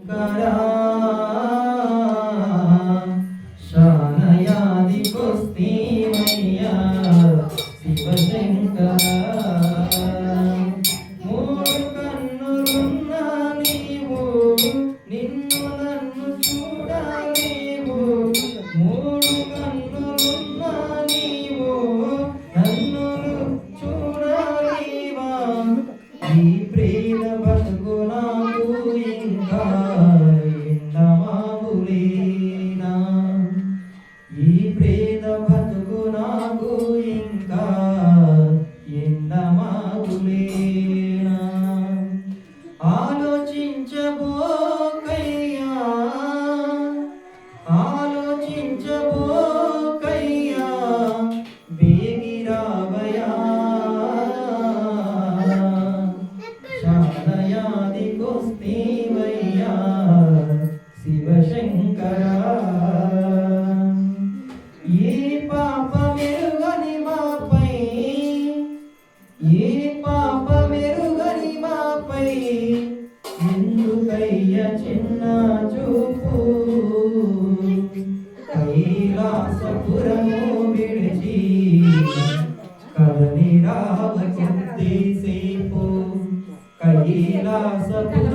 కరా శానయాదికొస్తీమయ్యా శివశంకర మూడు కన్నులున్న నీవు నిన్ను నన్ను చూడలేవు మూడు కన్నులున్న నీవు నన్ను చూడలేవా ఈ ప్రేమ బతుకు నాకు ఇంకా ఎండమావులేనా ఈ ప్రేమ బతుకు నాకు ఇంకా ఎండమావులేనా ఆలోచించబోకయ్యా ఆలోచించబోకయ్యా బేగిరావయా శానయాదికొస్తీమయ్యా శివశంకరా ఏ పాపమెరుగని మాపై ఏ పాపమెరుగని మాపై ఎందుకయ్య చిన్న చూపు కైలాసపురము విడిచి కదలి రావ కొద్దిసేపు కైలాసపుర